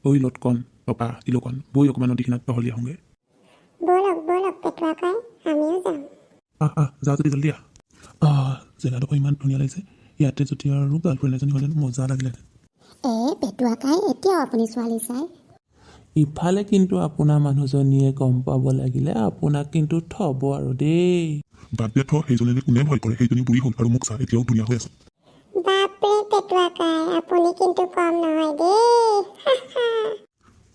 ঐ লটকন পাপা তিলকন বৈ অকণমান নদী কিনাৰত পাহৰি আহোঁগৈ। ব'লক ব'লক পেটুৱা কাই, আমিও যাম। যাওঁ যদি জল্দি জেগাডোখৰ ইমান ধুনীয়া লাগিছে। ইয়াতে যদি আৰু গাৰ্লফ্ৰেণ্ড এজনী হ'লে মজা লাগিলেহেঁতেন। পেটুৱা কাই, এতিয়াও আপুনি ছোৱালী চাই? ইফালে কিন্তু আপোনাৰ মানুহজনীয়ে গম পাব লাগিলে আপোনাক কিন্তু থ'ব আৰু দেই। বাদ দিয়া সেইজনীলৈ কোনে ভয় কৰে? সেইজনী বুঢ়ী হ'ল আৰু মোক চা এতিয়াও ধুনীয়া হৈ আছে। বাপৰে পেটুৱা কাই, আপুনি কিন্তু কম নহয় দেই।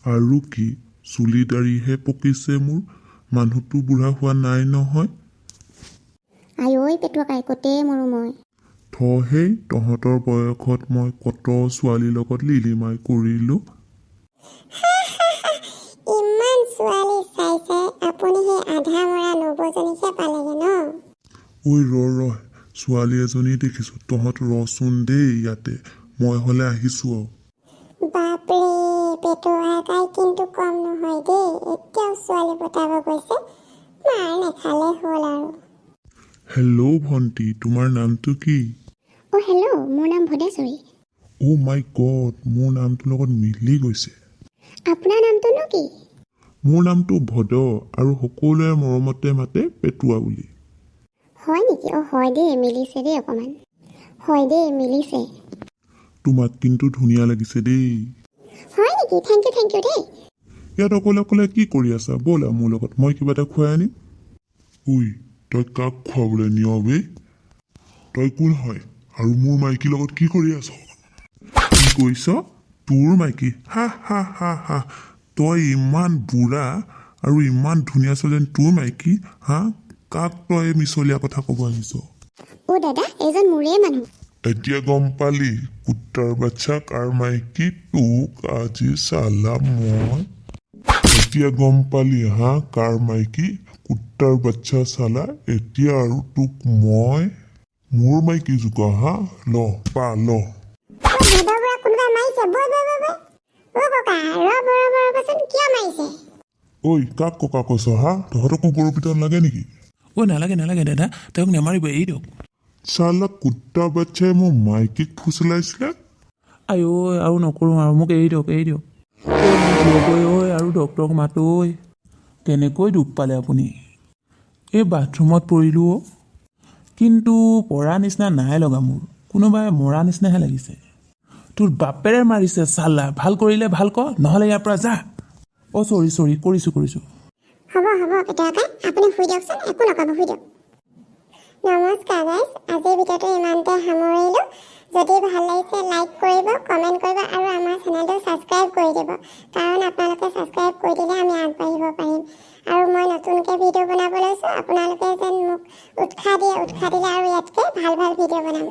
আৰু কি চুলি দাড়িহে পকিছে মোৰ, মানুহটো বুঢ়া হোৱা নাই নহয়। আঐ পেটুৱা কাই, কতেই মৰো মই। সেই তহঁতৰ বয়সত মই কত ছোৱালীৰ লগত লিলিমাই কৰিলোঁ। ইমান ছোৱালী চাই চাই আপুনি সেই আধা মৰা নবৌজনীকে পালেগে ন? ঐ ৰ ছোৱালী এজনী দেখিছোঁ, তহঁত ৰচোন দেই ইয়াতে, মই হ'লে আহিছোঁ আৰু। বাপৰে পেটুৱা কাই কিন্তু কম নহয় দেই, এতিয়াও ছোৱালী পতাব গৈছে। মাৰ নেখালে হ'ল আৰু। হেল্ল' ভণ্টি, তোমাৰ নামটো কি? হেল্ল', মোৰ নাম ভদেশ্বৰী। মাই গড, মোৰ নামটোৰ লগত মিলি গৈছে। আপোনাৰ নামটোনো কি? মোৰ নামটো ভদ আৰু সকলোৱে মৰমতে মাতে পেটুৱা বুলি। হয় নেকি? হয় দেই, মিলিছে দেই অকণমান। হয় দেই, মিলিছে। তোমাক কিন্তু ধুনীয়া লাগিছে দেই। হয় নেকি? থেংক ইউ দেই। ইয়াত অকলে অকলে কি কৰি আছা? ব'লা মোৰ লগত, মই কিবা এটা খুৱাই আনিম। তই কাক খুৱাবলৈ নিয় বে? তই কোন হয় আৰু মোৰ মাইকীৰ লগত কি কৰি আছ? কি কৈছ? তোৰ মাইকী? হা তই ইমান বুঢ়া আৰু ইমান ধুনীয়া ছোৱালী, তোৰ মাইকী? কাক তই মিছলীয়া কথা ক'ব আহিছ? দাদা, এইজন মোৰে মানুহ। এতিয়া গম পালি কুত্তাৰ বাচ্চা কাৰ মাইকী? তোক আজি চালা মই। এতিয়া গম পালি কাৰ মাইকী? কুত্তাৰ বাচ্চা চালা। এতিয়া আৰু তোক মই মোৰ মাইকী জোকা ল পা ল। কোনোবা মাৰিছে? ককা ৰ'বচোন, কিয় মাৰিছে? কাক ককা কৈছ তহঁতকো গৰু পিতন লাগে নেকি? নালাগে দাদা, তেওঁক নেমাৰিব, এৰি দিয়ক। চালা কুত্তা বাচ্চাই মোৰ মাইকীক ফুচলাইছিলে। আৰু নকৰোঁ আৰু, মোক এৰি দিয়ক। আৰু ডক্তৰক মাতো। কেনেকৈ দুখ পালে আপুনি? এই বাথৰুমত পৰিলোঁ কিন্তু পৰা নিচিনা নাই লগা, মোৰ কোনোবাই মৰা নিচিনাহে লাগিছে। তোৰ বাপেৰে মাৰিছে চালা, ভাল কৰিলে ভাল ক, নহ'লে ইয়াৰ পৰা যা। চৰি কৰিছোঁ। হ'ব পেটুৱা কাই, আপুনি শুই দিয়কচোন, একো নক'ব, শুই দিয়ক। নমস্কাৰ গাইজ, আজিৰ ভিডিঅ'টো ইমানতে সামৰিলোঁ। যদি ভাল লাগিছে লাইক কৰিব, কমেণ্ট কৰিব আৰু আমাৰ চেনেলটো ছাবস্ক্ৰাইব কৰি দিব, কাৰণ আপোনালোকে ছাবস্ক্ৰাইব কৰি দিলে আমি আগবাঢ়িব পাৰিম। আৰু মই নতুনকৈ ভিডিঅ' বনাব লৈছোঁ, আপোনালোকে যেন মোক উৎসাহ দিলে আৰু ইয়াতকৈ ভাল ভিডিঅ' বনাম।